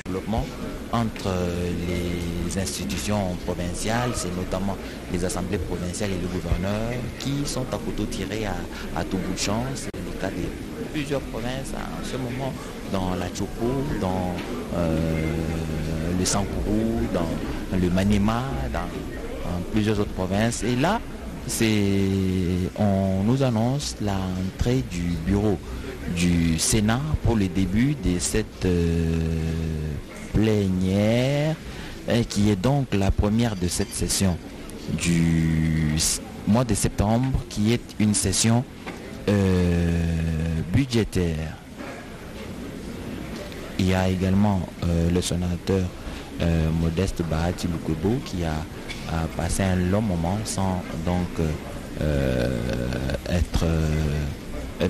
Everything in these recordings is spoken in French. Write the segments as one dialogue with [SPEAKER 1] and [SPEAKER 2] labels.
[SPEAKER 1] Développement entre les institutions provinciales, c'est notamment les assemblées provinciales et le gouverneur qui sont à couteau tiré à tout bout de champ. C'est le cas de plusieurs provinces en ce moment, dans la Tchoko, dans le Sankourou, dans le Maniema, dans plusieurs autres provinces. Et là, on nous annonce l'entrée du bureau du Sénat pour le début de cette plénière qui est donc la première de cette session du mois de septembre, qui est une session budgétaire. Il y a également le sénateur Modeste Bahati Lukwebo qui a passé un long moment sans donc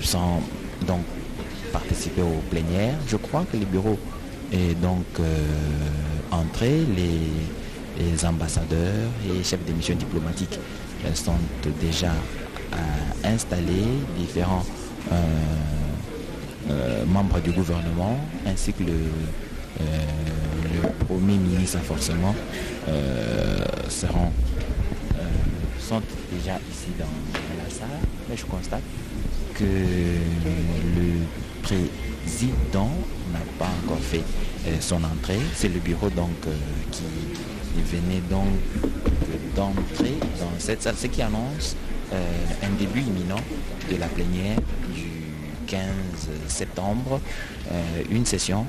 [SPEAKER 1] sans donc participer aux plénières. Je crois que le bureau est donc entré, les ambassadeurs et chefs de mission diplomatiques sont déjà installés, différents membres du gouvernement ainsi que le Premier ministre forcément sont déjà ici dans la salle, mais je constate que le président n'a pas encore fait son entrée. C'est le bureau donc qui venait donc d'entrer dans cette salle, ce qui annonce un début imminent de la plénière du 15 septembre, une session,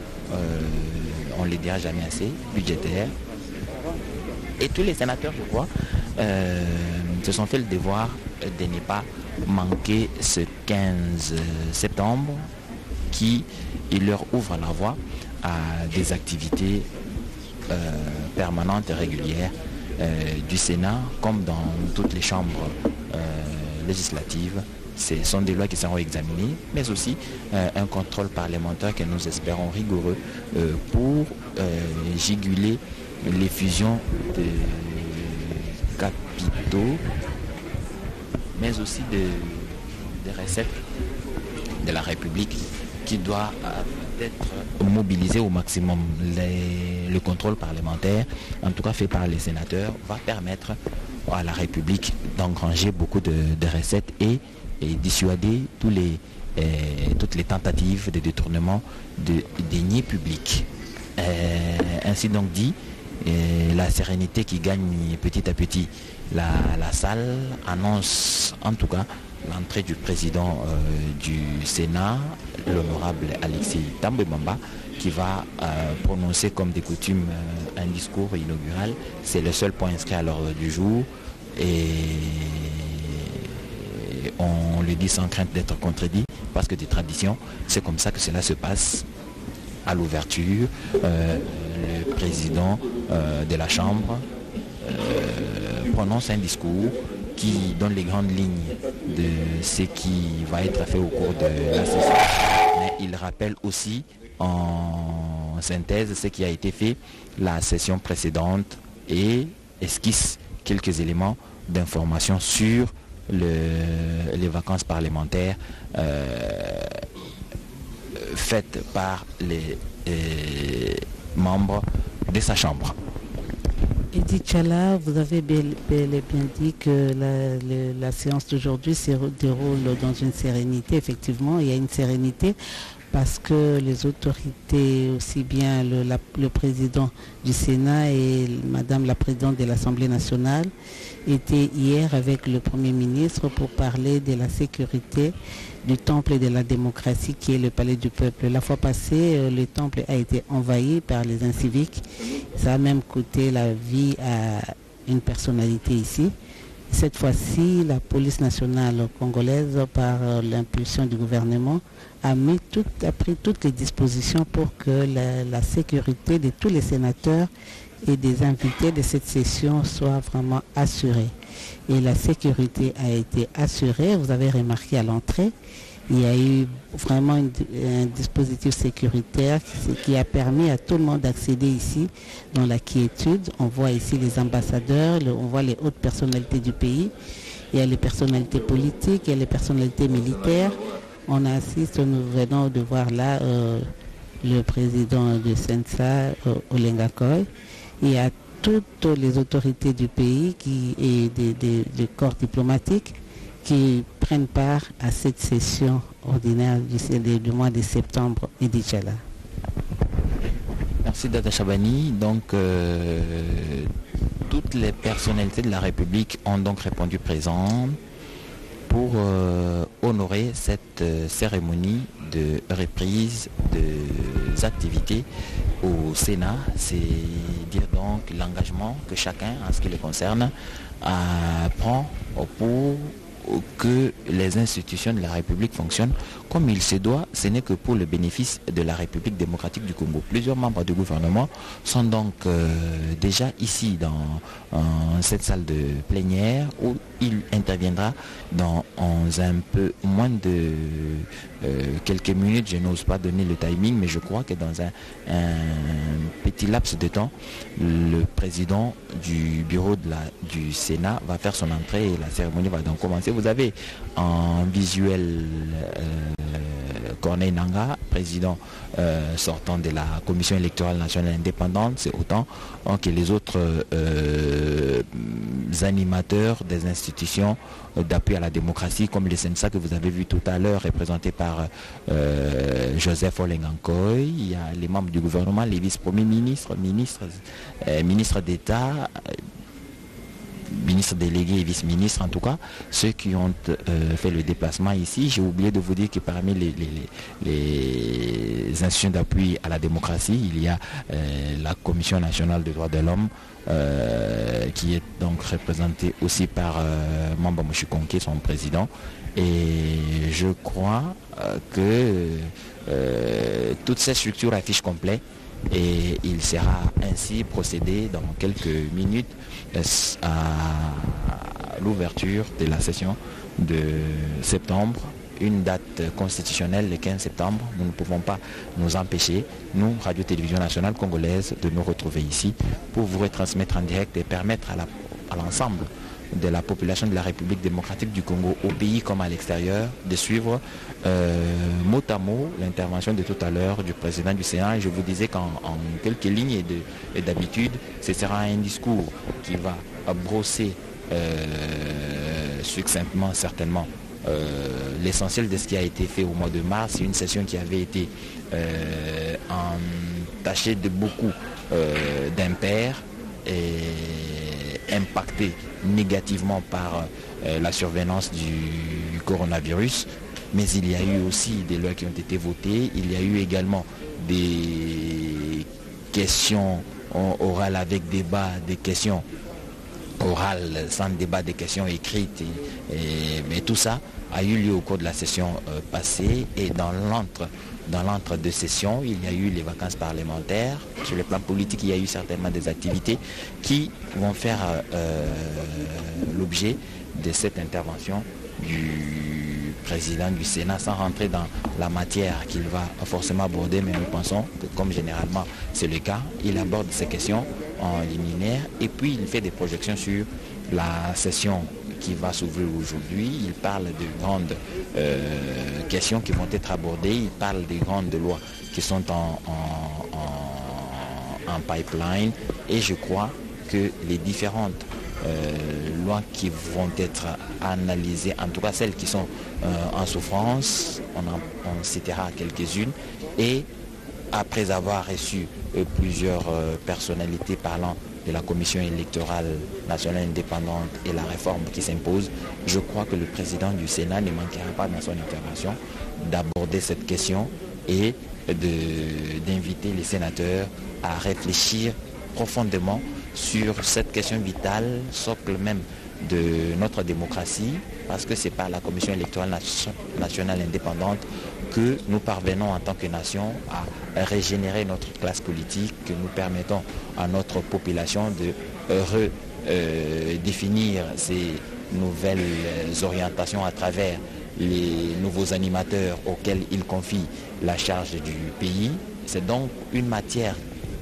[SPEAKER 1] on ne le dira jamais assez, budgétaire. Et tous les sénateurs, je crois, se sont fait le devoir de ne pas manquer ce 15 septembre qui leur ouvre la voie à des activités permanentes et régulières du Sénat, comme dans toutes les chambres législatives. Ce sont des lois qui seront examinées, mais aussi un contrôle parlementaire que nous espérons rigoureux pour juguler les fusions de capitaux, mais aussi des recettes de la République qui doit être mobilisé au maximum. Le contrôle parlementaire, en tout cas fait par les sénateurs, va permettre à la République d'engranger beaucoup de recettes et dissuader toutes les tentatives de détournement de deniers publics. Ainsi donc dit, la sérénité qui gagne petit à petit la salle annonce en tout cas l'entrée du président du Sénat, l'honorable Alexis Tambwe-Bamba, qui va prononcer comme de coutume un discours inaugural. C'est le seul point inscrit à l'ordre du jour et on le dit sans crainte d'être contredit parce que des traditions, c'est comme ça que cela se passe. À l'ouverture, le président de la Chambre prononce un discours qui donne les grandes lignes de ce qui va être fait au cours de la session. Mais il rappelle aussi en synthèse ce qui a été fait la session précédente et esquisse quelques éléments d'information sur les vacances parlementaires faites par les membres de sa chambre.
[SPEAKER 2] Edith Tchala, vous avez bel et bien dit que la séance d'aujourd'hui se déroule dans une sérénité. Effectivement, il y a une sérénité parce que les autorités, aussi bien le président du Sénat et Madame la présidente de l'Assemblée nationale, étaient hier avec le Premier ministre pour parler de la sécurité du temple de la démocratie qui est le palais du peuple. La fois passée, le temple a été envahi par les inciviques. Ça a même coûté la vie à une personnalité ici. Cette fois-ci, la police nationale congolaise, par l'impulsion du gouvernement, a pris toutes les dispositions pour que la sécurité de tous les sénateurs et des invités de cette session soit vraiment assurée. Et la sécurité a été assurée. Vous avez remarqué à l'entrée, il y a eu vraiment un dispositif sécuritaire qui a permis à tout le monde d'accéder ici dans la quiétude. On voit ici les ambassadeurs, on voit les hautes personnalités du pays. Il y a les personnalités politiques, il y a les personnalités militaires. On assiste, nous venons de voir là le président de Sensa, Olenga Koy. Il y a toutes les autorités du pays et des corps diplomatiques qui prennent part à cette session ordinaire du mois de septembre et d'Inch'Allah.
[SPEAKER 1] Merci Dada Chabani. Donc toutes les personnalités de la République ont donc répondu présentes pour honorer cette cérémonie de reprise des activités au Sénat. C'est dire donc l'engagement que chacun, en ce qui le concerne, prend pour que les institutions de la République fonctionnent comme il se doit. Ce n'est que pour le bénéfice de la République démocratique du Congo. Plusieurs membres du gouvernement sont donc déjà ici dans cette salle de plénière où il interviendra dans un peu moins de quelques minutes. Je n'ose pas donner le timing, mais je crois que dans un petit laps de temps, le président du bureau du Sénat va faire son entrée et la cérémonie va donc commencer. Vous avez en visuel Corneille Nangaa, président sortant de la Commission électorale nationale indépendante, c'est autant que les autres animateurs des institutions d'appui à la démocratie, comme les SENSA que vous avez vu tout à l'heure, représentés par Joseph Olenga Koy. Il y a les membres du gouvernement, les vice-premiers ministres, ministres d'État, ministres délégués et vice-ministres, en tout cas, ceux qui ont fait le déplacement ici. J'ai oublié de vous dire que parmi les institutions d'appui à la démocratie, il y a la Commission nationale des droits de l'homme, qui est donc représentée aussi par Mamba Moshikonke, son président. Et je crois que toutes ces structures affichent complet. Et il sera ainsi procédé dans quelques minutes à l'ouverture de la session de septembre, une date constitutionnelle le 15 septembre. Nous ne pouvons pas nous empêcher, nous, Radio-Télévision Nationale Congolaise, de nous retrouver ici pour vous retransmettre en direct et permettre à l'ensemble de la population de la République démocratique du Congo, au pays comme à l'extérieur, de suivre mot à mot l'intervention de tout à l'heure du président du Sénat. Et je vous disais qu'en quelques lignes et d'habitude, ce sera un discours qui va brosser succinctement, certainement, l'essentiel de ce qui a été fait au mois de mars. Une session qui avait été entachée de beaucoup d'impairs et impactée négativement par la survenance du coronavirus. Mais il y a eu aussi des lois qui ont été votées. Il y a eu également des questions orales avec débat, des questions orales sans débat, des questions écrites. Mais tout ça a eu lieu au cours de la session passée. Et dans l'entre deux sessions, il y a eu les vacances parlementaires. Sur le plan politique, il y a eu certainement des activités qui vont faire l'objet de cette intervention du président du Sénat, sans rentrer dans la matière qu'il va forcément aborder, mais nous pensons que comme généralement c'est le cas, il aborde ces questions en liminaire et puis il fait des projections sur la session qui va s'ouvrir aujourd'hui. Il parle de grandes questions qui vont être abordées, il parle des grandes lois qui sont en pipeline et je crois que les différentes lois qui vont être analysées, en tout cas celles qui sont en souffrance, on citera quelques-unes, et après avoir reçu plusieurs personnalités parlant de la Commission électorale nationale indépendante et la réforme qui s'impose, je crois que le président du Sénat ne manquera pas dans son intervention d'aborder cette question et d'inviter les sénateurs à réfléchir profondément sur cette question vitale, socle même de notre démocratie, parce que c'est par la Commission électorale nationale indépendante que nous parvenons en tant que nation à régénérer notre classe politique, que nous permettons à notre population de redéfinir ces nouvelles orientations à travers les nouveaux animateurs auxquels il confie la charge du pays. C'est donc une matière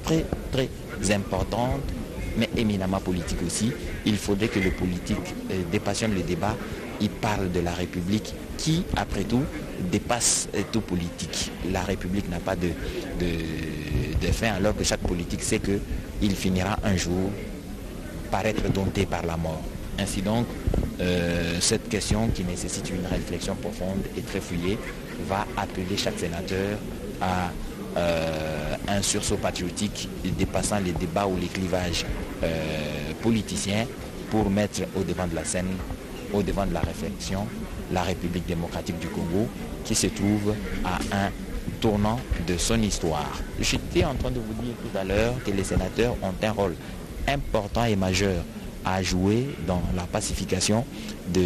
[SPEAKER 1] très très importante, mais éminemment politique aussi. Il faudrait que le politique dépassionne le débat. Il parle de la République qui, après tout, dépasse tout politique. La République n'a pas de fin, alors que chaque politique sait qu'il finira un jour par être dompté par la mort. Ainsi donc, cette question qui nécessite une réflexion profonde et très fouillée va appeler chaque sénateur à un sursaut patriotique dépassant les débats ou les clivages politiciens pour mettre au devant de la scène, au devant de la réflexion, la République démocratique du Congo qui se trouve à un tournant de son histoire. J'étais en train de vous dire tout à l'heure que les sénateurs ont un rôle important et majeur à jouer dans la pacification de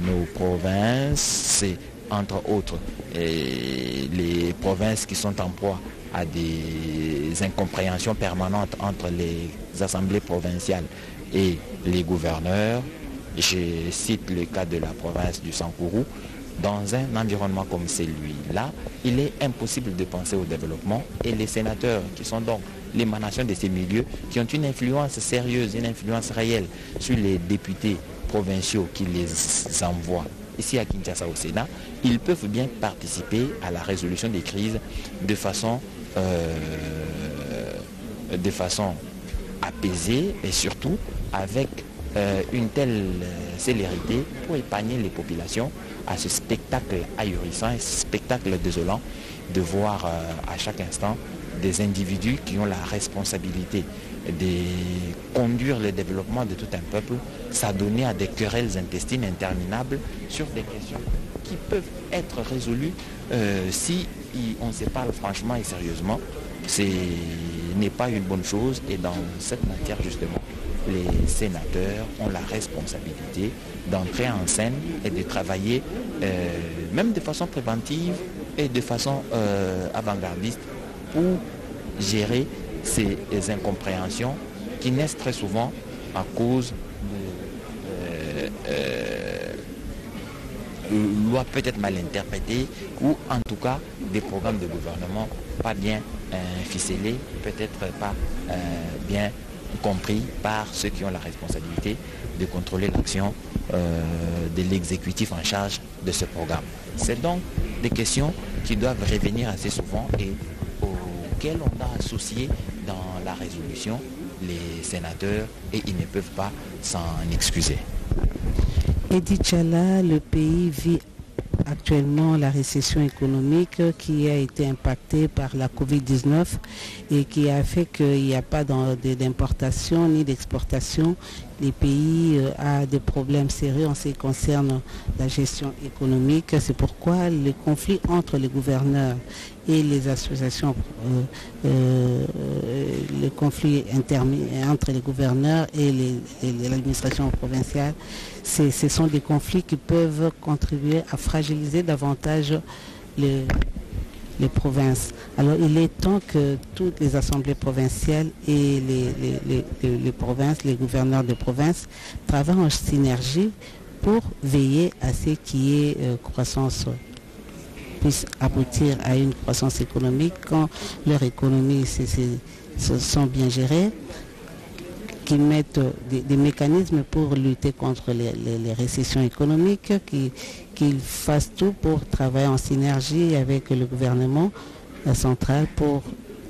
[SPEAKER 1] nos provinces. C'est entre autres les provinces qui sont en proie à des incompréhensions permanentes entre les assemblées provinciales et les gouverneurs. Je cite le cas de la province du Sankourou. Dans un environnement comme celui-là, il est impossible de penser au développement et les sénateurs, qui sont donc l'émanation de ces milieux, qui ont une influence sérieuse, une influence réelle sur les députés provinciaux qui les envoient ici à Kinshasa au Sénat, ils peuvent bien participer à la résolution des crises de façon apaisée et surtout avec une telle célérité pour épargner les populations à ce spectacle ahurissant et ce spectacle désolant de voir à chaque instant des individus qui ont la responsabilité de conduire le développement de tout un peuple s'adonner à des querelles intestines interminables sur des questions qui peuvent être résolues si on se parle franchement et sérieusement. Ce n'est pas une bonne chose et dans cette matière justement, les sénateurs ont la responsabilité d'entrer en scène et de travailler même de façon préventive et de façon avant-gardiste pour gérer ces incompréhensions qui naissent très souvent à cause de lois peut-être mal interprétées ou en tout cas des programmes de gouvernement pas bien ficelés, peut-être pas bien compris par ceux qui ont la responsabilité de contrôler l'action de l'exécutif en charge de ce programme. C'est donc des questions qui doivent revenir assez souvent et auxquelles on a associé dans la résolution les sénateurs et ils ne peuvent pas s'en excuser.
[SPEAKER 2] Eddy Tchala, le pays vit actuellement la récession économique qui a été impactée par la Covid-19 et qui a fait qu'il n'y a pas d'importation ni d'exportation. Les pays ont des problèmes sérieux en ce qui concerne la gestion économique. C'est pourquoi le conflit entre les gouverneurs et les associations, le conflit entre les gouverneurs et l'administration provinciale, ce sont des conflits qui peuvent contribuer à fragiliser davantage les provinces. Alors il est temps que toutes les assemblées provinciales et les provinces, les gouverneurs de province travaillent en synergie pour veiller à ce qui est croissance puisse aboutir à une croissance économique quand leur économie se sont bien gérées, qui mettent des mécanismes pour lutter contre les récessions économiques, qu'ils fassent tout pour travailler en synergie avec le gouvernement central pour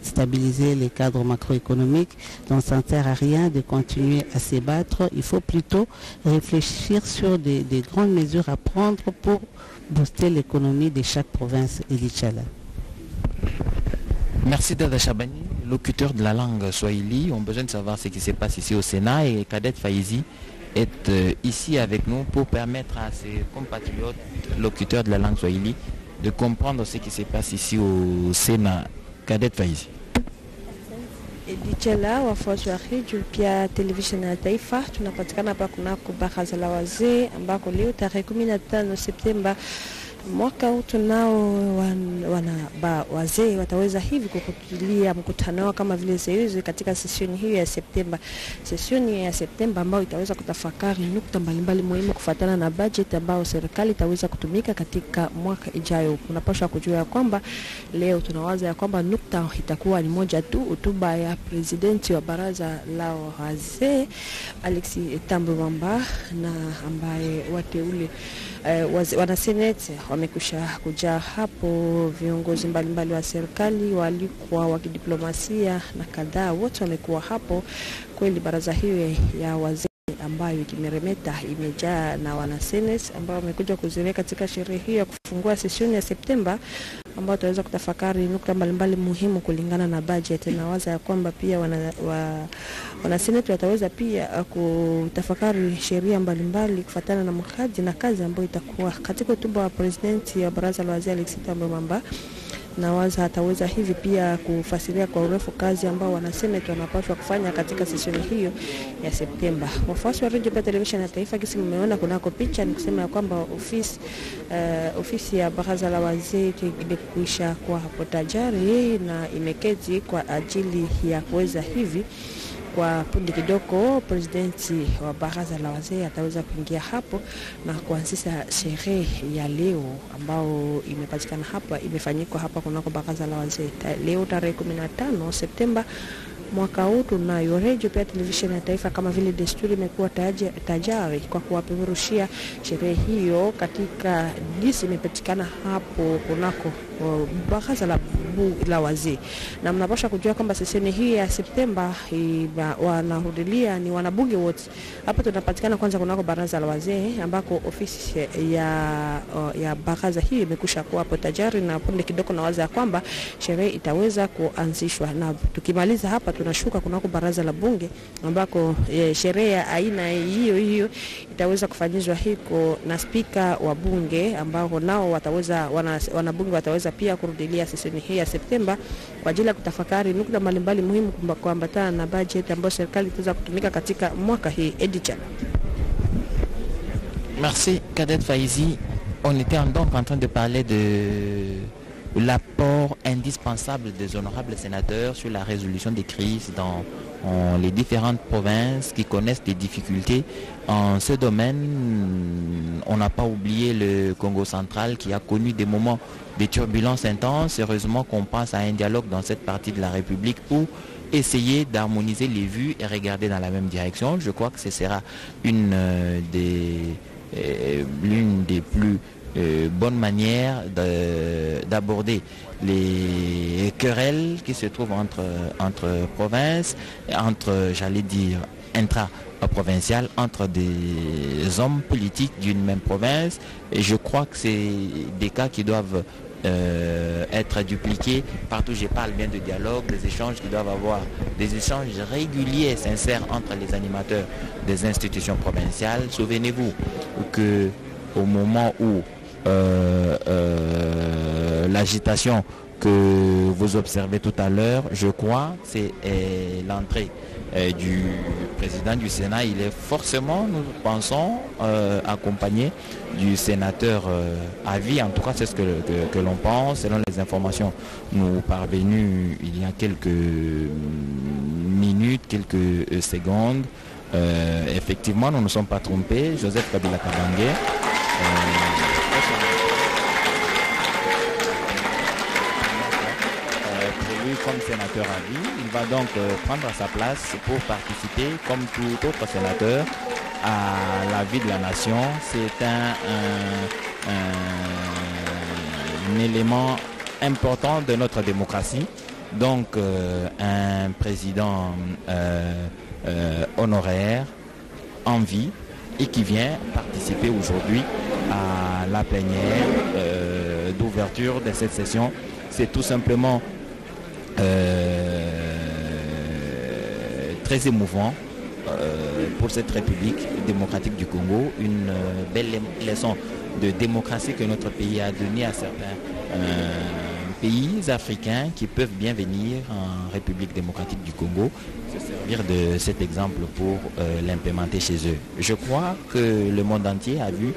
[SPEAKER 2] stabiliser les cadres macroéconomiques. Donc ça ne sert à rien de continuer à se battre. Il faut plutôt réfléchir sur des grandes mesures à prendre pour booster l'économie de chaque province et d'Ichala.
[SPEAKER 1] Merci Dada Chabani, locuteur de la langue swahili. On a besoin de savoir ce qui se passe ici au Sénat et Cadet Faizi est ici avec nous pour permettre à ses compatriotes locuteurs de la langue swahili de comprendre ce qui se passe ici au Sénat. Cadet Faizi.
[SPEAKER 3] Edichala, wafuasi wa redio pia televisheni ya taifa, tunapatikana hapa kunako baraza la wazee ambako leo tarehe 15 Septemba mwaka huu tunao wazee wataweza hivi kuhudhuria mkutano wao kama vile zeuzi katika sesioni hiyo ya Septemba. Sesioni ya Septemba ambayo itaweza kutafakari nukta mbalimbali muhimu kufuatana na budget ambayo serikali itaweza kutumika katika mwaka ijayo. Unapaswa kujua kwamba leo tunawaza ya kwamba nukta itakuwa ni moja tu, hotuba ya presidenti wa baraza la wazee Alexis Thambwe Mwamba, na ambaye wateule wana senate wamekusha kuja hapo, viongozi mbalimbali wa serikali walikuwa wa kidiplomasia na kadhaa, wote wamekuwa hapo. Kweli baraza hiyo ya wazee ambayo kimeremeta imejaa na wana senate ambao wamekuja kuziweka katika sherehe hiyo ya kufungua sesioni ya Septemba, ambao tutaweza kutafakari nukta mbalimbali muhimu kulingana na budget. Na waza ya kwamba pia wana senate wataweza pia kutafakari sheria mbalimbali kufuatana na mkadi na kazi ambayo itakuwa katika hotuba wa presidenti ya baraza la wazee Alexis Thambwe Mwamba. Na waza ataweza hivi pia kufasiria kwa urefu kazi ambao wana senate wanapaswa kufanya katika sesioni hiyo ya Septemba. Wafuasi wa radio television ya taifa, kisi mmeona kunako picha, ni kusema ya kwamba ofisi ya baraza la wazee imekwisha kwa hapo tayari na imeketi kwa ajili ya kuweza hivi kwa punde kidogo presidenti wa baraza la wazee ataweza kuingia hapo na kuanzisha sherehe ya leo ambao imepatikana hapa, imefanyika hapa kunako baraza la wazee leo tarehe 15 Septemba mwaka huu. Tunayo radio pia television ya taifa kama vile desturi imekuwa tayari kwa kuwapeperushia sherehe hiyo katika jinsi imepatikana hapo kunako baraza la wazee. Na mnapaswa kujua kwamba seseni hii ya Septemba wanahudhuria ni wanabunge wote. Hapa tunapatikana kwanza kunako baraza la wazee ambako ofisi ya baraza hii imekusha kuwa hapo tayari, na punde kidogo na waza ya kwamba sherehe itaweza kuanzishwa. Na tukimaliza hapa tunashuka kunako baraza la bunge ambako sherehe ya aina hiyo itaweza kufanyizwa hiko na spika wa bunge ambao nao wataweza wanabunge wataweza pia kurudilia seseni hii ya Septemba kwa ajili ya kutafakari nukta mbalimbali muhimu kuambatana na budget ambayo serikali itaweza kutumika katika mwaka hii. Edichala.
[SPEAKER 1] Merci Cadet Faizi. On était donc en train de parler de l'apport indispensable des honorables sénateurs sur la résolution des crises dans les différentes provinces qui connaissent des difficultés en ce domaine. On n'a pas oublié le Congo central qui a connu des moments de turbulences intenses. Heureusement qu'on pense à un dialogue dans cette partie de la République pour essayer d'harmoniser les vues et regarder dans la même direction. Je crois que ce sera l'une des plus bonne manière d'aborder les querelles qui se trouvent entre provinces, j'allais dire, intra-provinciales, entre des hommes politiques d'une même province. Et je crois que c'est des cas qui doivent être dupliqués partout. Je parle bien de dialogue, des échanges qui doivent avoir, des échanges réguliers et sincères entre les animateurs des institutions provinciales. Souvenez-vous que au moment où l'agitation que vous observez tout à l'heure, je crois, c'est l'entrée du président du Sénat. Il est forcément, nous pensons, accompagné du sénateur à vie. En tout cas, c'est ce que l'on pense, selon les informations nous parvenues il y a quelques minutes, quelques secondes. Effectivement, nous ne nous sommes pas trompés. Joseph Kabila Kabange. Comme sénateur à vie, il va donc prendre sa place pour participer, comme tout autre sénateur, à la vie de la nation. C'est un élément important de notre démocratie. Donc un président honoraire en vie et qui vient participer aujourd'hui à la plénière d'ouverture de cette session. C'est tout simplement très émouvant pour cette République démocratique du Congo, une belle leçon de démocratie que notre pays a donnée à certains pays africains qui peuvent bien venir en République démocratique du Congo se servir de cet exemple pour l'implémenter chez eux. Je crois que le monde entier a vu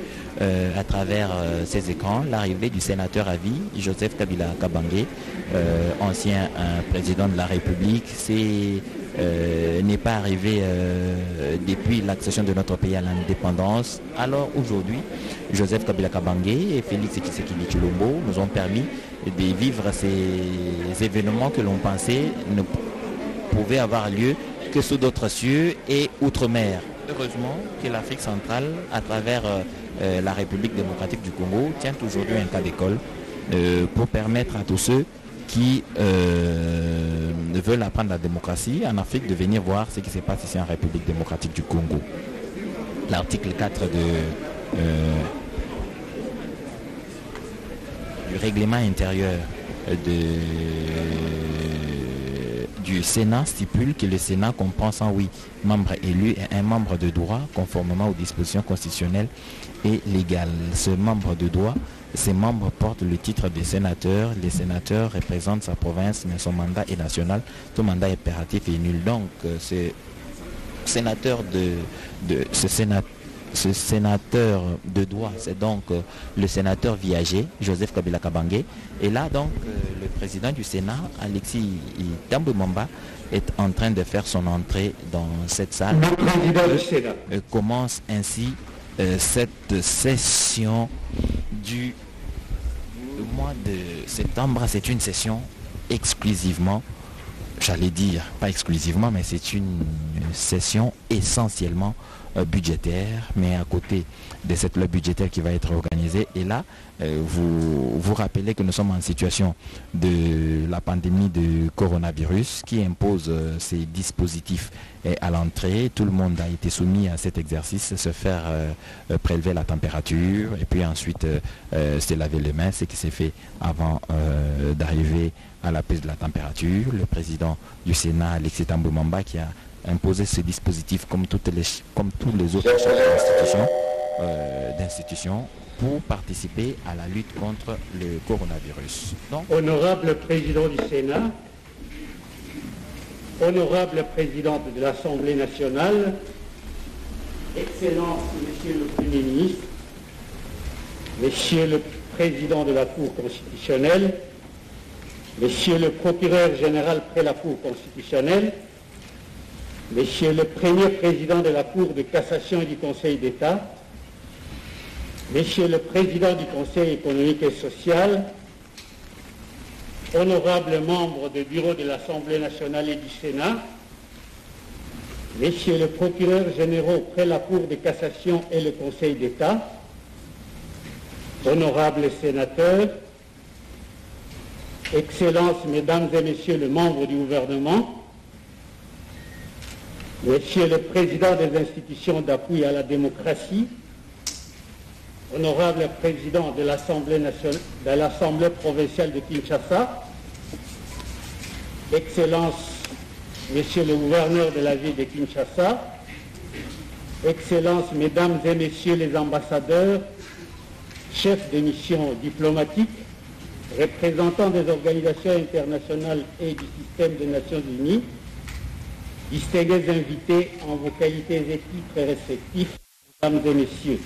[SPEAKER 1] à travers ces écrans l'arrivée du sénateur à vie, Joseph Kabila Kabange, ancien président de la République. N'est pas arrivé depuis l'accession de notre pays à l'indépendance. Alors aujourd'hui, Joseph Kabila Kabange et Félix Tshisekedi Tshilombo nous ont permis de vivre ces événements que l'on pensait ne pouvaient avoir lieu que sous d'autres cieux et outre-mer. Heureusement que l'Afrique centrale, à travers la République démocratique du Congo, tient aujourd'hui un cas d'école pour permettre à tous ceux qui veulent apprendre la démocratie en Afrique de venir voir ce qui se passe ici en République démocratique du Congo. L'article 4 du règlement intérieur du Sénat stipule que le Sénat comprend 108 membres élus et un membre de droit conformément aux dispositions constitutionnelles et légales. Ces membres portent le titre de sénateur. Les sénateurs représentent sa province, mais son mandat est national. Tout mandat est impératif et nul. Donc, ce sénateur de droit, c'est donc le sénateur viager, Joseph Kabila Kabange. Et là, donc, le président du Sénat, Alexis Thambwe Mwamba, est en train de faire son entrée dans cette salle.
[SPEAKER 4] Le président du Sénat
[SPEAKER 1] commence ainsi cette session du mois de septembre. C'est une session exclusivement, j'allais dire, pas exclusivement, mais c'est une session essentiellement budgétaire, mais à côté de cette loi budgétaire qui va être organisée. Et là, vous rappelez que nous sommes en situation de la pandémie de coronavirus qui impose ces dispositifs à l'entrée. Tout le monde a été soumis à cet exercice, se faire prélever la température et puis ensuite se laver les mains, ce qui s'est fait avant d'arriver à la prise de la température. Le président du Sénat, Alexis Thambwe Mwamba, qui a imposé ce dispositif comme tous les autres chefs d'institutions pour participer à la lutte contre le coronavirus. Donc,
[SPEAKER 4] honorable président du Sénat, honorable présidente de l'Assemblée nationale, Excellence, Monsieur le Premier ministre, Monsieur le Président de la Cour constitutionnelle, Monsieur le Procureur général près la Cour constitutionnelle, Monsieur le Premier Président de la Cour de cassation et du Conseil d'État, Monsieur le Président du Conseil économique et social, honorables membres du Bureau de l'Assemblée nationale et du Sénat, Messieurs les procureurs généraux près la Cour de cassation et le Conseil d'État, honorables sénateurs, Excellences, Mesdames et Messieurs les membres du gouvernement, Monsieur le Président des institutions d'appui à la démocratie, honorable Président de l'Assemblée provinciale de Kinshasa, Excellences, Monsieur le gouverneur de la ville de Kinshasa, Excellences, Mesdames et Messieurs les ambassadeurs, chefs de mission diplomatique, représentants des organisations internationales et du système des Nations Unies, distingués invités en vos qualités et titres respectifs, mesdames et messieurs,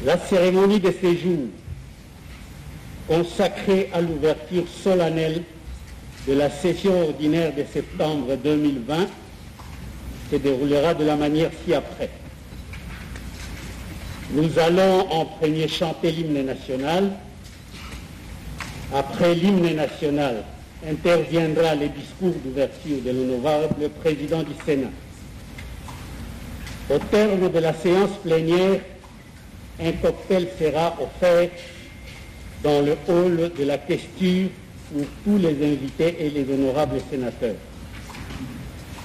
[SPEAKER 4] la cérémonie de séjour consacrée à l'ouverture solennelle de la session ordinaire de septembre 2020 se déroulera de la manière ci-après. Nous allons en premier chanter l'hymne national. Après l'hymne national, interviendra le discours d'ouverture de l'honorable président du Sénat. Au terme de la séance plénière, un cocktail sera offert dans le hall de la questure pour tous les invités et les honorables sénateurs.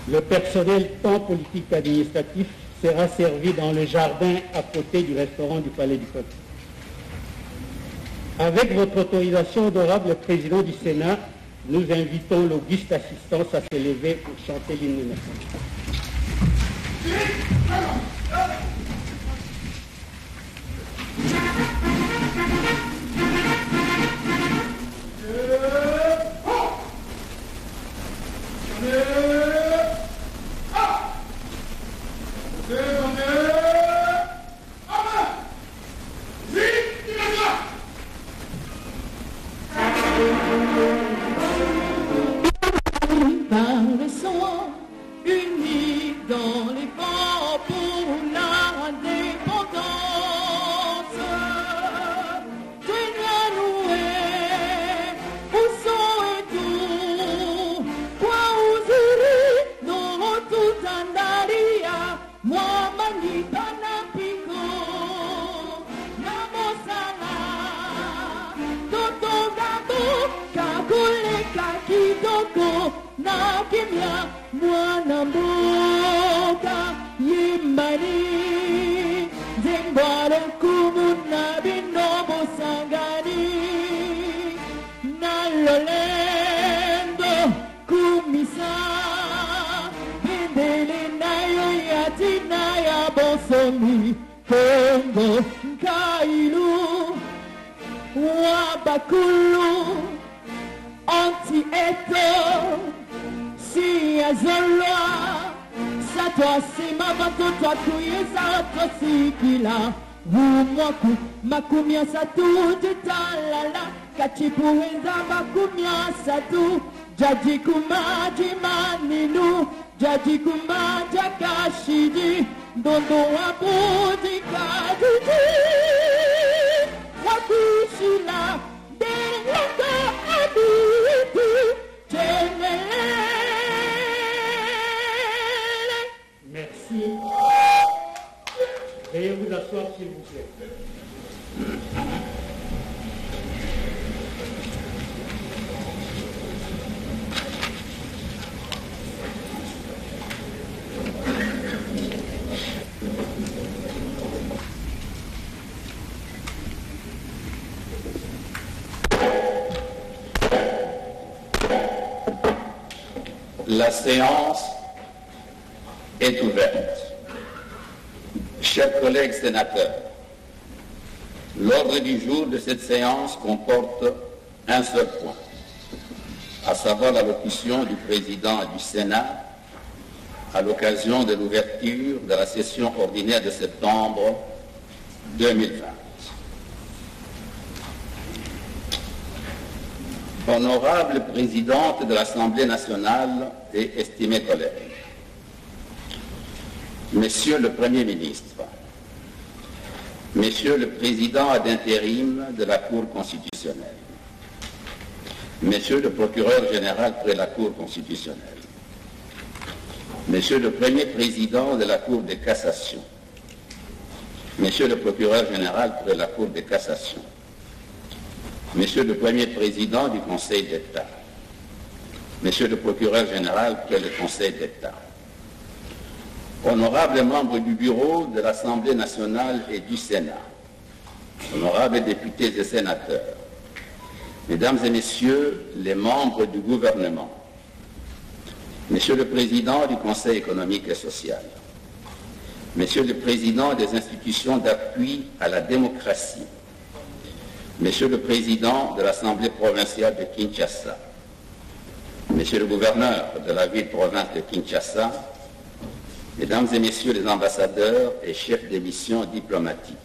[SPEAKER 4] Le personnel tant politique qu'administratif sera servi dans le jardin à côté du restaurant du Palais du Peuple. Avec votre autorisation, honorable président du Sénat, nous invitons l'auguste assistance à se lever pour chanter l'hymne national.
[SPEAKER 5] Unis dans les camps pour l'indépendance. Na kimya mwana mboga yimbani zembalo kumuna binomo sangani na lolendo kumisa bendele nayo yatina ya bosomi Kongo Kailu Wabakulu anti-eto si azolwa satwa sima batoto akuyeza tosikila umwaku makumya satu jitalala kachipuwenza makumya satu jaji kumaji maninu jaji kumaja kashiji ndondo wabuzi kadiji wakushila denga abitu
[SPEAKER 4] Merci. Veuillez vous asseoir s'il vous plaît.
[SPEAKER 6] La séance est ouverte. Chers collègues sénateurs, l'ordre du jour de cette séance comporte un seul point, à savoir l'allocution du président du Sénat à l'occasion de l'ouverture de la session ordinaire de septembre 2020. Honorable présidente de l'Assemblée nationale et estimés collègues, Monsieur le Premier ministre, Monsieur le Président d'intérim de la Cour constitutionnelle, Monsieur le Procureur général près la Cour constitutionnelle, Monsieur le Premier Président de la Cour de cassation, Monsieur le Procureur général près la Cour de cassation, Monsieur le Premier Président du Conseil d'État, Monsieur le Procureur général près le Conseil d'État, honorables membres du Bureau de l'Assemblée nationale et du Sénat, honorables députés et sénateurs, Mesdames et Messieurs les membres du gouvernement, Monsieur le Président du Conseil économique et social, Monsieur le Président des institutions d'appui à la démocratie, Monsieur le Président de l'Assemblée provinciale de Kinshasa, Monsieur le Gouverneur de la ville-province de Kinshasa, Mesdames et Messieurs les ambassadeurs et chefs des missions diplomatiques,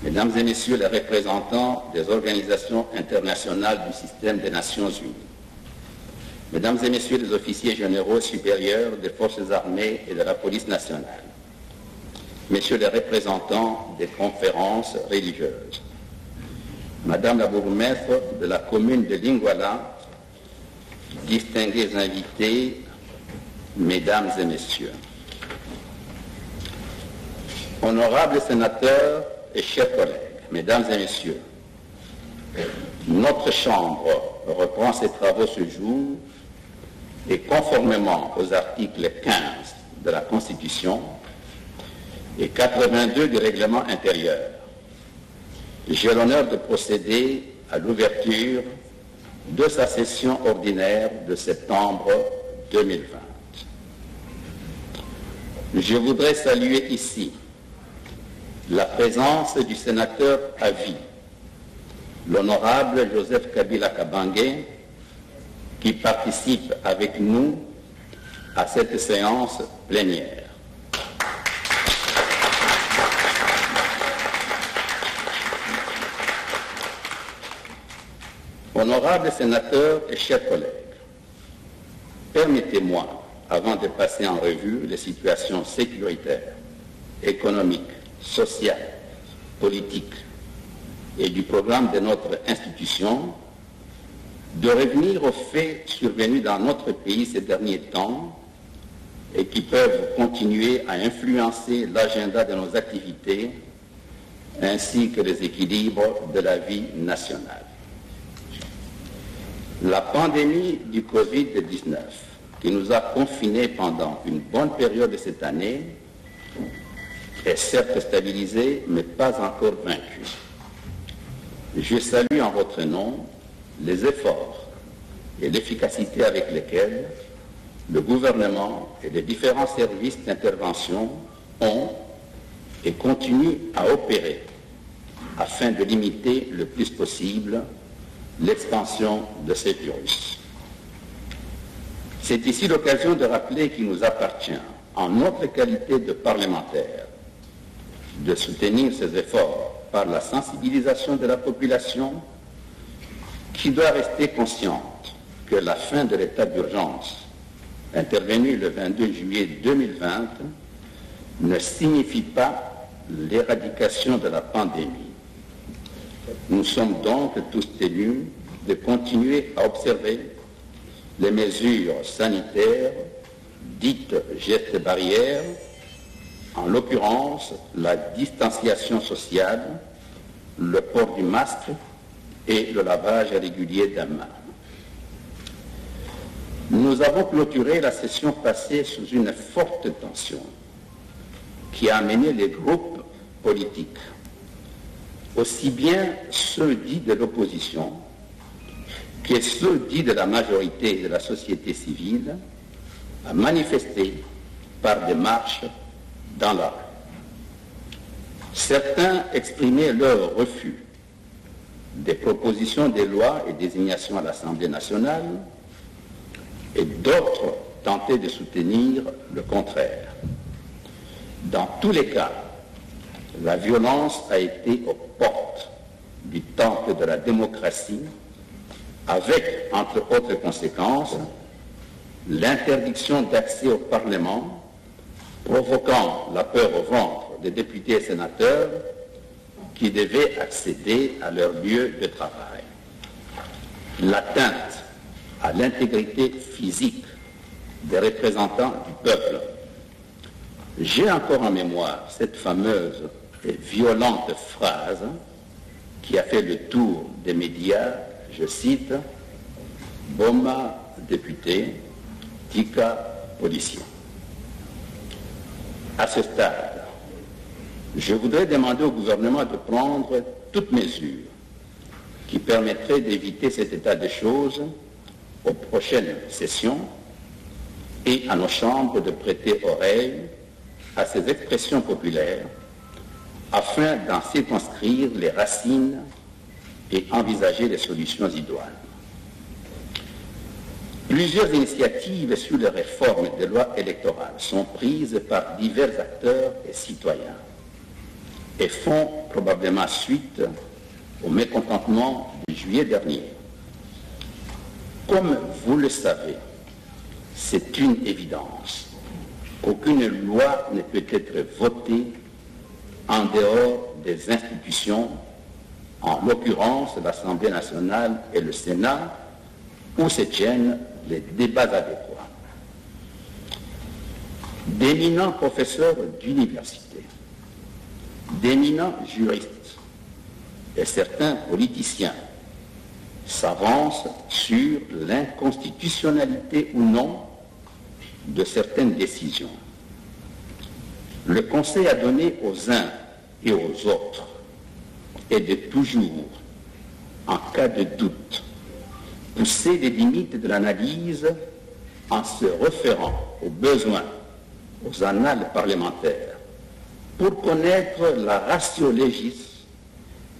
[SPEAKER 6] Mesdames et Messieurs les représentants des organisations internationales du système des Nations Unies, Mesdames et Messieurs les officiers généraux supérieurs des forces armées et de la police nationale, Messieurs les représentants des conférences religieuses, Madame la bourgmestre de la commune de Lingwala, distingués invités, Mesdames et Messieurs, honorables sénateurs et chers collègues, Mesdames et Messieurs, notre Chambre reprend ses travaux ce jour et conformément aux articles 15 de la Constitution et 82 du règlement intérieur, j'ai l'honneur de procéder à l'ouverture de sa session ordinaire de septembre 2020. Je voudrais saluer ici la présence du sénateur à vie, l'honorable Joseph Kabila Kabange, qui participe avec nous à cette séance plénière. Honorables sénateurs et chers collègues, permettez-moi, avant de passer en revue les situations sécuritaires, économiques, sociales, politiques et du programme de notre institution, de revenir aux faits survenus dans notre pays ces derniers temps et qui peuvent continuer à influencer l'agenda de nos activités ainsi que les équilibres de la vie nationale. La pandémie du Covid-19, qui nous a confinés pendant une bonne période de cette année, est certes stabilisée, mais pas encore vaincue. Je salue en votre nom les efforts et l'efficacité avec lesquels le gouvernement et les différents services d'intervention ont et continuent à opérer afin de limiter le plus possible l'expansion de ces virus. C'est ici l'occasion de rappeler qu'il nous appartient, en notre qualité de parlementaires, de soutenir ces efforts par la sensibilisation de la population qui doit rester consciente que la fin de l'état d'urgence intervenu le 22 juillet 2020 ne signifie pas l'éradication de la pandémie. Nous sommes donc tous tenus de continuer à observer les mesures sanitaires dites gestes barrières, en l'occurrence la distanciation sociale, le port du masque et le lavage régulier des mains. Nous avons clôturé la session passée sous une forte tension qui a amené les groupes politiques, aussi bien ceux dits de l'opposition que ceux dits de la majorité de la société civile, à manifester par des marches dans la rue. Certains exprimaient leur refus des propositions de loi et désignations à l'Assemblée nationale et d'autres tentaient de soutenir le contraire. Dans tous les cas, la violence a été aux portes du temple de la démocratie avec, entre autres conséquences, l'interdiction d'accès au Parlement, provoquant la peur au ventre des députés et sénateurs qui devaient accéder à leur lieu de travail. L'atteinte à l'intégrité physique des représentants du peuple. J'ai encore en mémoire cette fameuse et violente phrase qui a fait le tour des médias, je cite, « Boma député, Tika policier ». À ce stade, je voudrais demander au gouvernement de prendre toute mesure qui permettrait d'éviter cet état de choses aux prochaines sessions et à nos chambres de prêter oreille à ces expressions populaires afin d'en circonscrire les racines et envisager des solutions idoines. Plusieurs initiatives sur les réformes des lois électorales sont prises par divers acteurs et citoyens et font probablement suite au mécontentement de juillet dernier. Comme vous le savez, c'est une évidence qu'aucune loi ne peut être votée en dehors des institutions, en l'occurrence l'Assemblée nationale et le Sénat, où se tiennent les débats adéquats. D'éminents professeurs d'université, d'éminents juristes et certains politiciens s'avancent sur l'inconstitutionnalité ou non de certaines décisions. Le Conseil a donné aux uns et aux autres, et de toujours, en cas de doute, pousser les limites de l'analyse en se référant aux besoins, aux annales parlementaires, pour connaître la ratio legis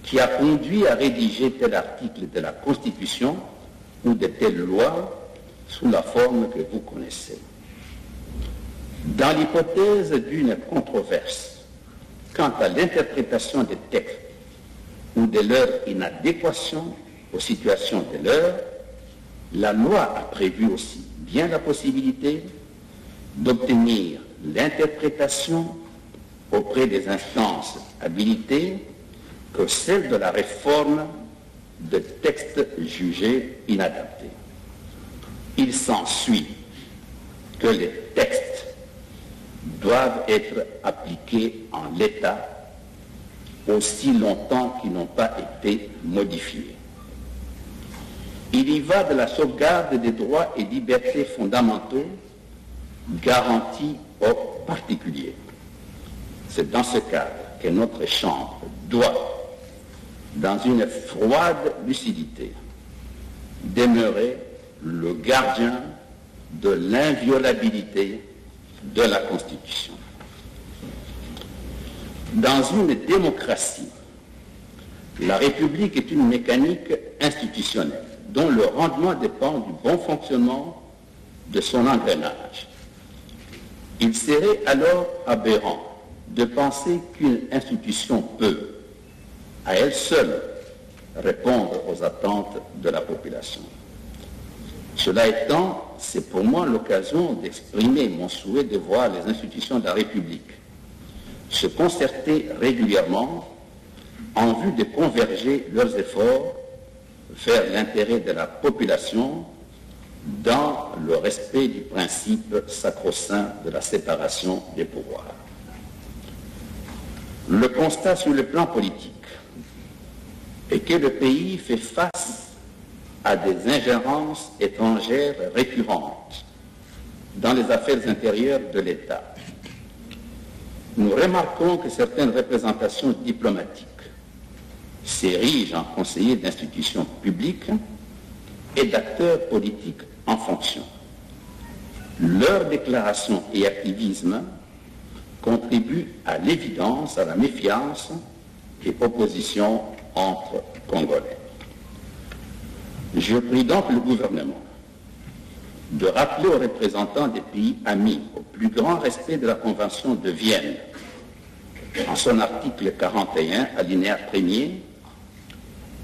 [SPEAKER 6] qui a conduit à rédiger tel article de la Constitution ou de telle loi sous la forme que vous connaissez. Dans l'hypothèse d'une controverse quant à l'interprétation des textes ou de leur inadéquation aux situations de l'heure, la loi a prévu aussi bien la possibilité d'obtenir l'interprétation auprès des instances habilitées que celle de la réforme de textes jugés inadaptés. Il s'ensuit que les textes doivent être appliqués en l'état aussi longtemps qu'ils n'ont pas été modifiés. Il y va de la sauvegarde des droits et libertés fondamentaux garantis aux particuliers. C'est dans ce cadre que notre Chambre doit, dans une froide lucidité, demeurer le gardien de l'inviolabilité de la Constitution. Dans une démocratie, la République est une mécanique institutionnelle dont le rendement dépend du bon fonctionnement de son engrenage. Il serait alors aberrant de penser qu'une institution peut, à elle seule, répondre aux attentes de la population. Cela étant, c'est pour moi l'occasion d'exprimer mon souhait de voir les institutions de la République se concerter régulièrement en vue de converger leurs efforts vers l'intérêt de la population dans le respect du principe sacro-saint de la séparation des pouvoirs. Le constat sur le plan politique est que le pays fait face à des ingérences étrangères récurrentes dans les affaires intérieures de l'État. Nous remarquons que certaines représentations diplomatiques s'érigent en conseillers d'institutions publiques et d'acteurs politiques en fonction. Leurs déclarations et activismes contribuent à l'évidence, à la méfiance et opposition entre Congolais. Je prie donc le gouvernement de rappeler aux représentants des pays amis au plus grand respect de la Convention de Vienne, en son article 41, alinéa 1er,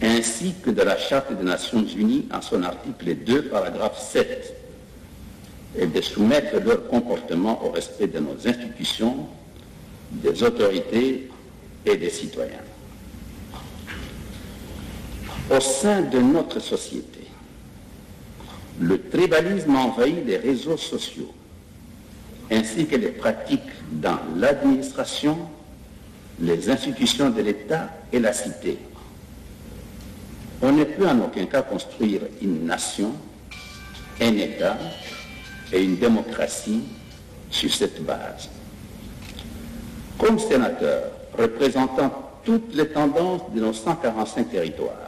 [SPEAKER 6] ainsi que de la Charte des Nations Unies en son article 2, paragraphe 7, et de soumettre leur comportement au respect de nos institutions, des autorités et des citoyens. Au sein de notre société, le tribalisme envahit les réseaux sociaux, ainsi que les pratiques dans l'administration, les institutions de l'État et la cité. On ne peut en aucun cas construire une nation, un État et une démocratie sur cette base. Comme sénateur représentant toutes les tendances de nos 145 territoires,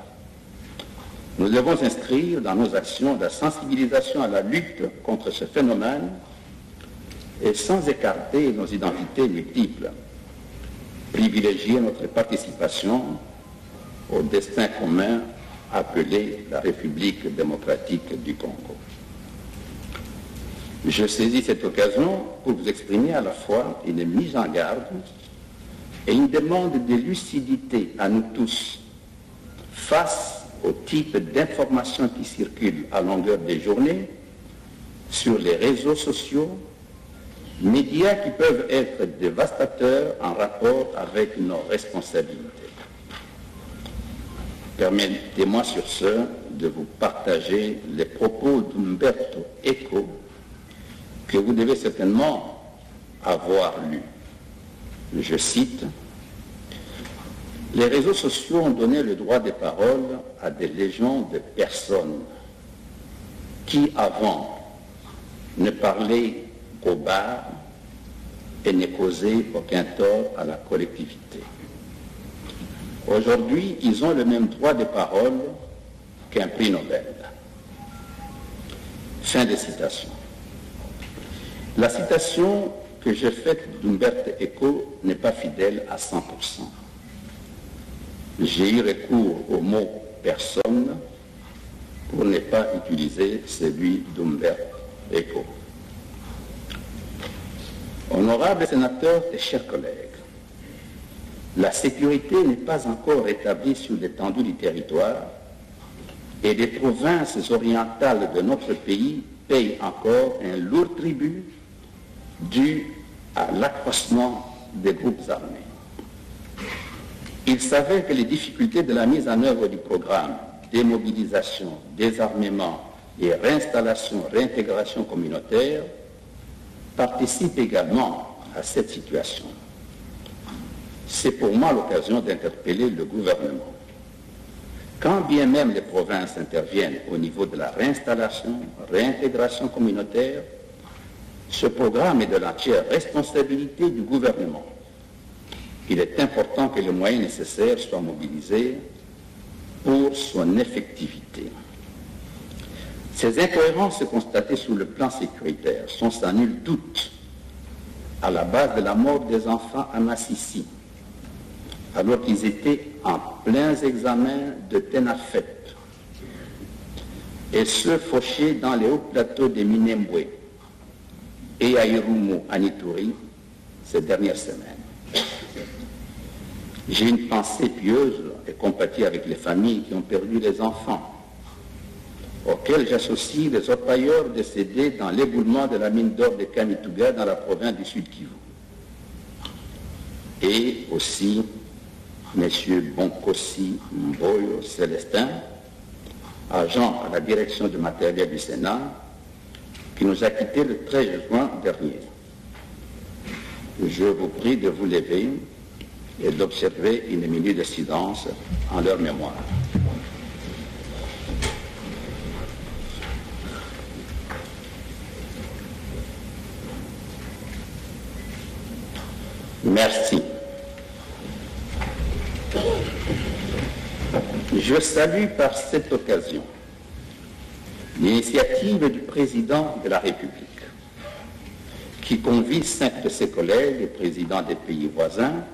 [SPEAKER 6] nous devons inscrire dans nos actions la sensibilisation à la lutte contre ce phénomène et sans écarter nos identités multiples, privilégier notre participation au destin commun appelé la République démocratique du Congo. Je saisis cette occasion pour vous exprimer à la fois une mise en garde et une demande de lucidité à nous tous face au type d'informations qui circulent à longueur des journées sur les réseaux sociaux, médias qui peuvent être dévastateurs en rapport avec nos responsabilités. Permettez-moi sur ce de vous partager les propos d'Umberto Eco que vous devez certainement avoir lus. Je cite, « Les réseaux sociaux ont donné le droit de parole à des légions de personnes qui, avant, ne parlaient qu'au bar et ne causaient aucun tort à la collectivité. Aujourd'hui, ils ont le même droit de parole qu'un prix Nobel. » Fin de citation. La citation que j'ai faite d'Umberto Eco n'est pas fidèle à 100%. J'ai eu recours au mot « personne » pour ne pas utiliser celui d'Umberto Eco. Honorables sénateurs et chers collègues, la sécurité n'est pas encore établie sur l'étendue du territoire et les provinces orientales de notre pays payent encore un lourd tribut dû à l'accroissement des groupes armés. Il s'avère que les difficultés de la mise en œuvre du programme démobilisation, désarmement et réintégration communautaire participent également à cette situation. C'est pour moi l'occasion d'interpeller le gouvernement. Quand bien même les provinces interviennent au niveau de la réintégration communautaire, ce programme est de l'entière responsabilité du gouvernement. Il est important que les moyens nécessaires soient mobilisés pour son effectivité. Ces incohérences constatées sur le plan sécuritaire sont sans nul doute à la base de la mort des enfants à Massissi, alors qu'ils étaient en pleins examens de Tenafet, et ceux fauchés dans les hauts plateaux de Minembwe et à Irumu, à Ituri, ces dernières semaines. J'ai une pensée pieuse et compatie avec les familles qui ont perdu les enfants, auxquels j'associe les orpailleurs décédés dans l'éboulement de la mine d'or de Kamituga dans la province du Sud Kivu. Et aussi M. Bonkossi Mboyo Célestin, agent à la direction du matériel du Sénat, qui nous a quittés le 13 juin dernier. Je vous prie de vous lever et d'observer une minute de silence en leur mémoire. Merci. Je salue par cette occasion l'initiative du président de la République qui convie 5 de ses collègues et présidents des pays voisins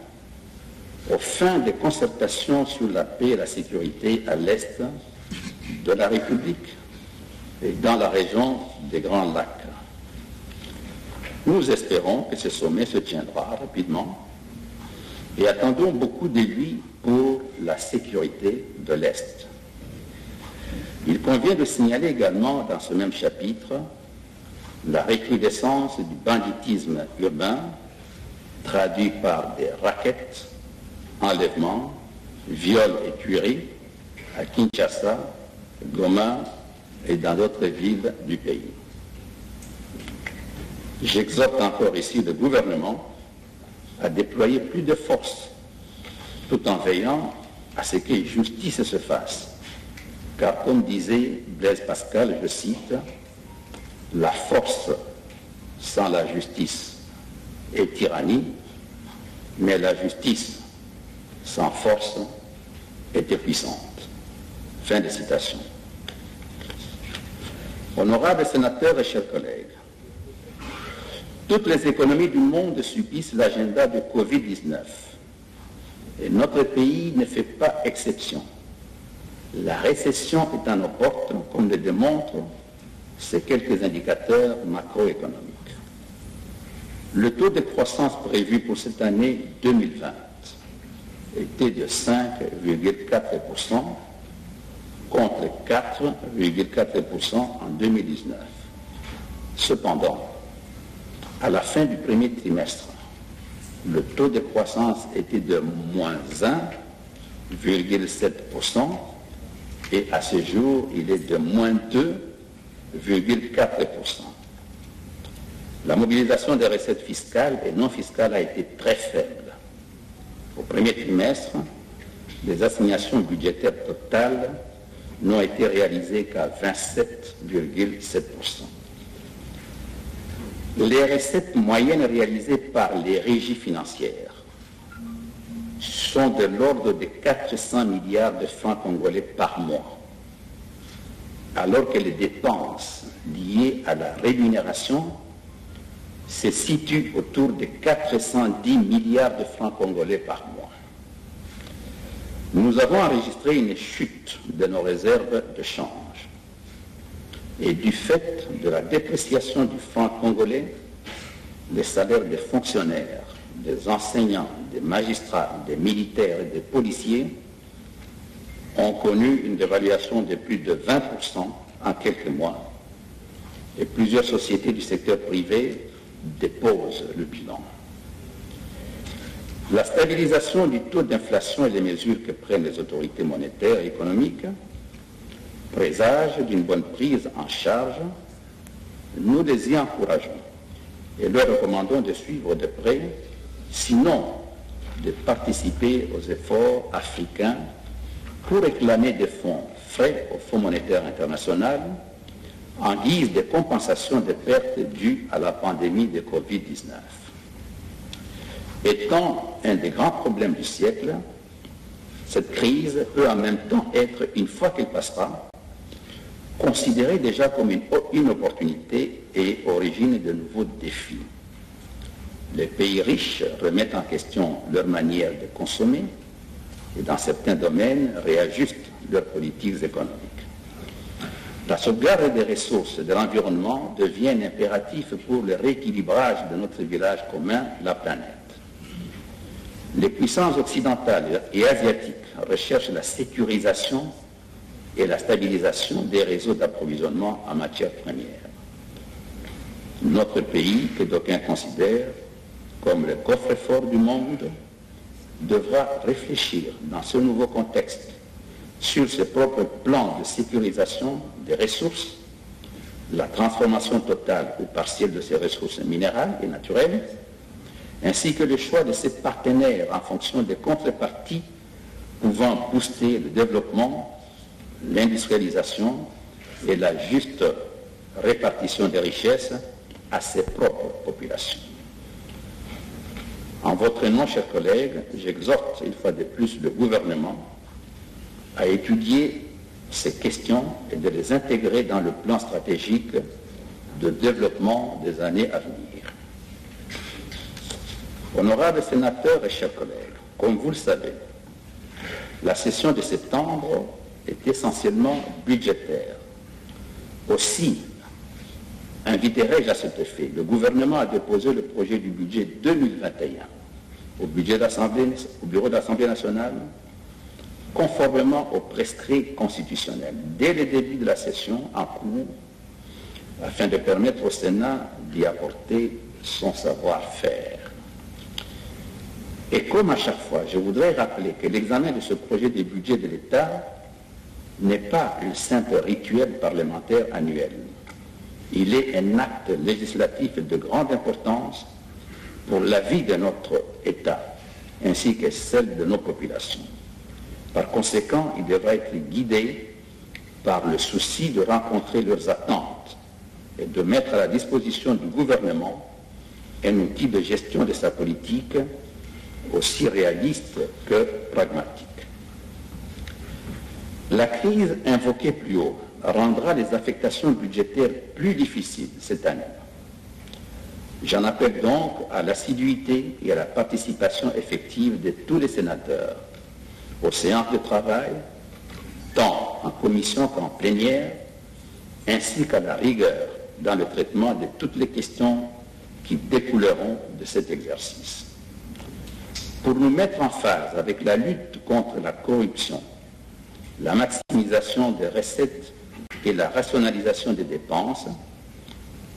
[SPEAKER 6] aux fins de concertations sur la paix et la sécurité à l'est de la République et dans la région des Grands Lacs. Nous espérons que ce sommet se tiendra rapidement et attendons beaucoup de lui pour la sécurité de l'Est. Il convient de signaler également dans ce même chapitre la recrudescence du banditisme urbain traduit par des rackets, enlèvements, viols et tueries à Kinshasa, Goma et dans d'autres villes du pays. J'exhorte encore ici le gouvernement à déployer plus de force tout en veillant à ce que justice se fasse. Car comme disait Blaise Pascal, je cite, « La force sans la justice est tyrannie, mais la justice sans force est puissante. » Fin de citation. Honorables sénateurs et chers collègues, toutes les économies du monde subissent l'agenda de Covid-19 Et notre pays ne fait pas exception. La récession est à nos portes, comme le démontrent ces quelques indicateurs macroéconomiques. Le taux de croissance prévu pour cette année 2020 était de 5,4% contre 4,4% en 2019. Cependant, à la fin du premier trimestre, le taux de croissance était de moins 1,7% et à ce jour, il est de moins 2,4%. La mobilisation des recettes fiscales et non fiscales a été très faible. Au premier trimestre, les assignations budgétaires totales n'ont été réalisées qu'à 27,7%. Les recettes moyennes réalisées par les régies financières sont de l'ordre de 400 milliards de francs congolais par mois, alors que les dépenses liées à la rémunération se situent autour de 410 milliards de francs congolais par mois. Nous avons enregistré une chute de nos réserves de change. Et du fait de la dépréciation du franc congolais, les salaires des fonctionnaires, des enseignants, des magistrats, des militaires et des policiers ont connu une dévaluation de plus de 20% en quelques mois. Et plusieurs sociétés du secteur privé déposent le bilan. La stabilisation du taux d'inflation et les mesures que prennent les autorités monétaires et économiques présage d'une bonne prise en charge. Nous les y encourageons et leur recommandons de suivre de près, sinon de participer aux efforts africains pour réclamer des fonds frais au Fonds monétaire international en guise de compensation des pertes dues à la pandémie de Covid-19. Étant un des grands problèmes du siècle, cette crise peut en même temps être, une fois qu'elle passera, considérée déjà comme une opportunité et origine de nouveaux défis. Les pays riches remettent en question leur manière de consommer et dans certains domaines réajustent leurs politiques économiques. La sauvegarde des ressources de l'environnement devient un impératif pour le rééquilibrage de notre village commun, la planète. Les puissances occidentales et asiatiques recherchent la sécurisation et la stabilisation des réseaux d'approvisionnement en matières premières. Notre pays, que d'aucuns considèrent comme le coffre-fort du monde, devra réfléchir dans ce nouveau contexte sur ses propres plans de sécurisation des ressources, la transformation totale ou partielle de ces ressources minérales et naturelles, ainsi que le choix de ses partenaires en fonction des contreparties pouvant booster le développement, l'industrialisation et la juste répartition des richesses à ses propres populations. En votre nom, chers collègues, j'exhorte une fois de plus le gouvernement à étudier ces questions et de les intégrer dans le plan stratégique de développement des années à venir. Honorables sénateurs et chers collègues, comme vous le savez, la session de septembre est essentiellement budgétaire. Aussi, inviterai-je à cet effet le gouvernement à déposer le projet du budget 2021 au bureau de l'Assemblée nationale, conformément aux prescrits constitutionnels, dès le début de la session en cours, afin de permettre au Sénat d'y apporter son savoir-faire. Et comme à chaque fois, je voudrais rappeler que l'examen de ce projet de budget de l'État n'est pas un simple rituel parlementaire annuel. Il est un acte législatif de grande importance pour la vie de notre État, ainsi que celle de nos populations. Par conséquent, il devra être guidé par le souci de rencontrer leurs attentes et de mettre à la disposition du gouvernement un outil de gestion de sa politique aussi réaliste que pragmatique. La crise invoquée plus haut rendra les affectations budgétaires plus difficiles cette année. J'en appelle donc à l'assiduité et à la participation effective de tous les sénateurs aux séances de travail, tant en commission qu'en plénière, ainsi qu'à la rigueur dans le traitement de toutes les questions qui découleront de cet exercice. Pour nous mettre en phase avec la lutte contre la corruption, la maximisation des recettes et la rationalisation des dépenses,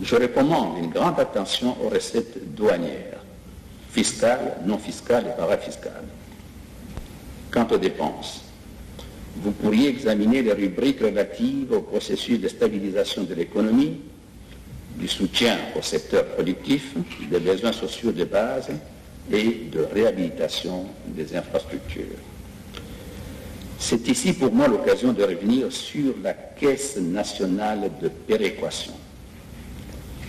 [SPEAKER 6] je recommande une grande attention aux recettes douanières, fiscales, non fiscales et parafiscales. Quant aux dépenses, vous pourriez examiner les rubriques relatives au processus de stabilisation de l'économie, du soutien au secteur productif, des besoins sociaux de base et de réhabilitation des infrastructures. C'est ici pour moi l'occasion de revenir sur la Caisse nationale de péréquation,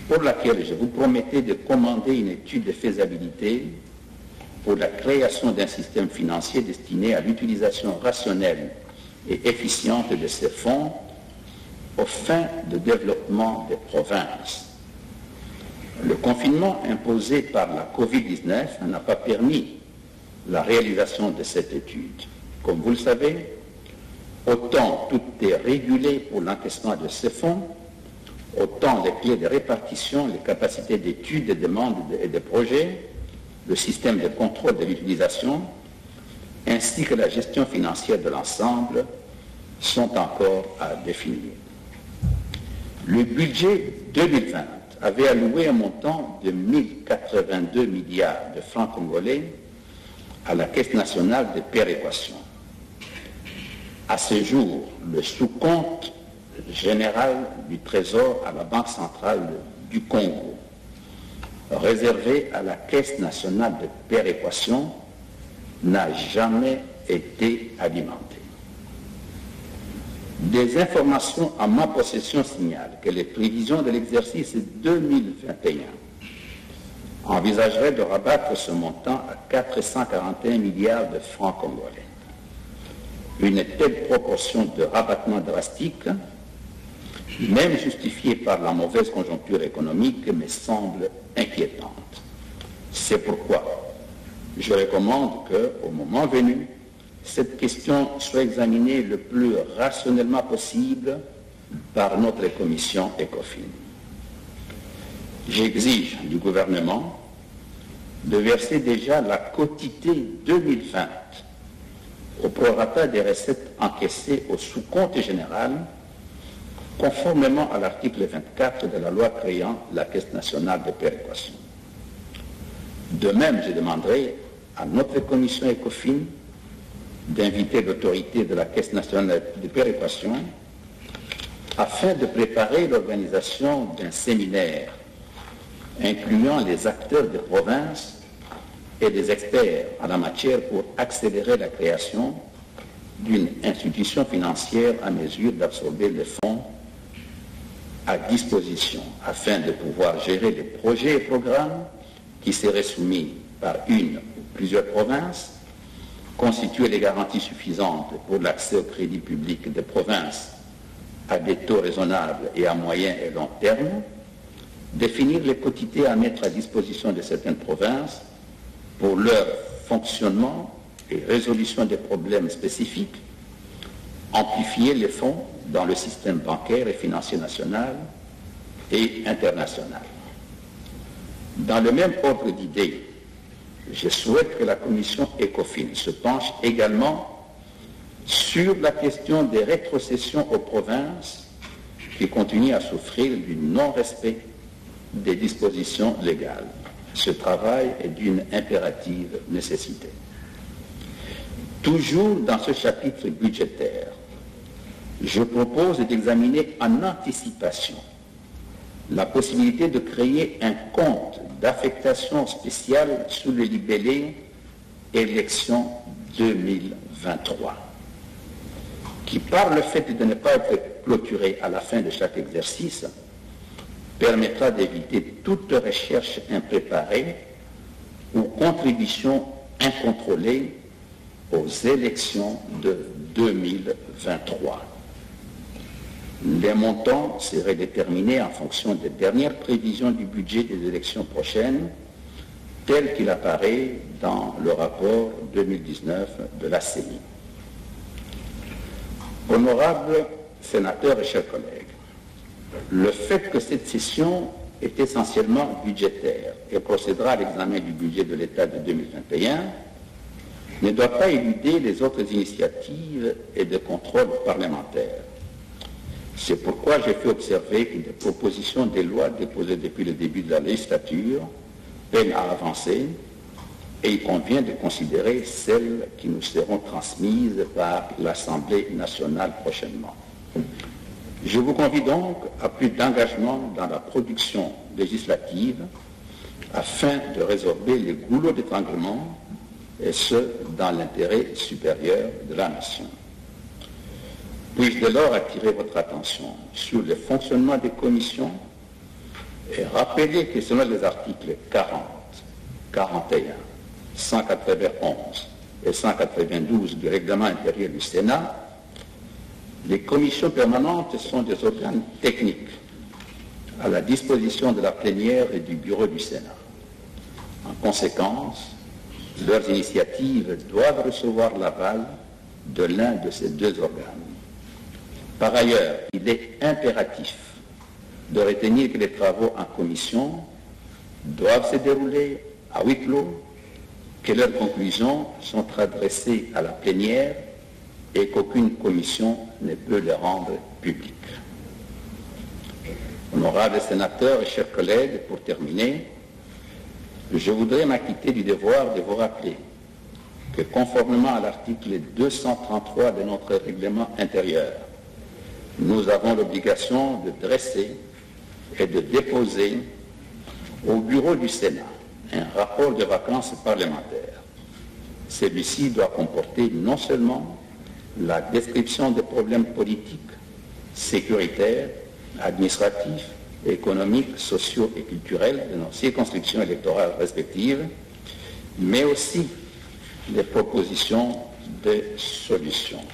[SPEAKER 6] pour laquelle je vous promettais de commander une étude de faisabilité pour la création d'un système financier destiné à l'utilisation rationnelle et efficiente de ces fonds aux fins de développement des provinces. Le confinement imposé par la Covid-19 n'a pas permis la réalisation de cette étude. Comme vous le savez, autant tout est régulé pour l'encaissement de ces fonds, autant les clés de répartition, les capacités d'étude, des demandes et des projets, le système de contrôle de l'utilisation, ainsi que la gestion financière de l'ensemble sont encore à définir. Le budget 2020 avait alloué un montant de 1082 milliards de francs congolais à la Caisse nationale de péréquation. À ce jour, le sous-compte général du Trésor à la Banque centrale du Congo, réservé à la Caisse nationale de péréquation, n'a jamais été alimenté. Des informations à ma possession signalent que les prévisions de l'exercice 2021 envisageraient de rabattre ce montant à 441 milliards de francs congolais. Une telle proportion de rabattement drastique, même justifiée par la mauvaise conjoncture économique, me semble inquiétante. C'est pourquoi je recommande qu'au moment venu, cette question soit examinée le plus rationnellement possible par notre commission ECOFIN. J'exige du gouvernement de verser déjà la quotité 2020 au prorata des recettes encaissées au sous-compte général, conformément à l'article 24 de la loi créant la Caisse nationale de péréquation. De même, je demanderai à notre commission ECOFIN d'inviter l'autorité de la Caisse nationale de péréquation afin de préparer l'organisation d'un séminaire incluant les acteurs des provinces et des experts en la matière pour accélérer la création d'une institution financière à mesure d'absorber les fonds à disposition afin de pouvoir gérer les projets et programmes qui seraient soumis par une ou plusieurs provinces, constituer les garanties suffisantes pour l'accès au crédit public des provinces à des taux raisonnables et à moyen et long terme, définir les quotités à mettre à disposition de certaines provinces pour leur fonctionnement et résolution des problèmes spécifiques, amplifier les fonds dans le système bancaire et financier national et international. Dans le même ordre d'idées, je souhaite que la commission ECOFIN se penche également sur la question des rétrocessions aux provinces qui continuent à souffrir du non-respect des dispositions légales. Ce travail est d'une impérative nécessité. Toujours dans ce chapitre budgétaire, je propose d'examiner en anticipation la possibilité de créer un compte d'affectation spéciale sous le libellé élections 2023, qui par le fait de ne pas être clôturé à la fin de chaque exercice, permettra d'éviter toute recherche impréparée ou contribution incontrôlée aux élections de 2023. Les montants seraient déterminés en fonction des dernières prévisions du budget des élections prochaines, tel qu'il apparaît dans le rapport 2019 de la CENI. Honorables sénateurs et chers collègues, le fait que cette session est essentiellement budgétaire et procédera à l'examen du budget de l'État de 2021 ne doit pas éluder les autres initiatives et de contrôle parlementaire. C'est pourquoi j'ai fait observer que des propositions de loi déposées depuis le début de la législature peinent à avancer et il convient de considérer celles qui nous seront transmises par l'Assemblée nationale prochainement. Je vous convie donc à plus d'engagement dans la production législative afin de résorber les goulots d'étranglement et ce, dans l'intérêt supérieur de la nation. Puis-je dès lors attirer votre attention sur le fonctionnement des commissions et rappeler que selon les articles 40, 41, 191 et 192 du règlement intérieur du Sénat, les commissions permanentes sont des organes techniques à la disposition de la plénière et du bureau du Sénat. En conséquence, leurs initiatives doivent recevoir l'aval de l'un de ces deux organes. Par ailleurs, il est impératif de retenir que les travaux en commission doivent se dérouler à huis clos, que leurs conclusions sont adressées à la plénière et qu'aucune commission ne peut les rendre publiques. Honorables sénateurs et chers collègues, pour terminer, je voudrais m'acquitter du devoir de vous rappeler que conformément à l'article 233 de notre règlement intérieur, nous avons l'obligation de dresser et de déposer au bureau du Sénat un rapport de vacances parlementaires. Celui-ci doit comporter non seulement la description des problèmes politiques, sécuritaires, administratifs, économiques, sociaux et culturels de nos circonscriptions électorales respectives, mais aussi des propositions de solutions.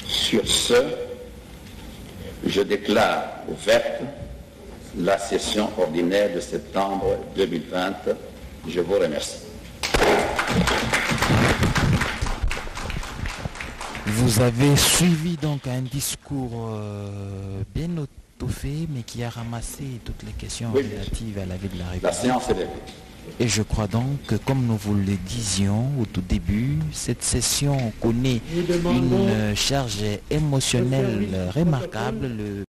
[SPEAKER 6] Sur ce, je déclare ouverte la session ordinaire de septembre 2020. Je vous remercie.
[SPEAKER 1] Vous avez suivi donc un discours bien étoffé, mais qui a ramassé toutes les questions relatives à la vie de la République.
[SPEAKER 6] La séance est levée.
[SPEAKER 1] Et je crois donc que, comme nous vous le disions au tout début, cette session connaît une charge émotionnelle remarquable.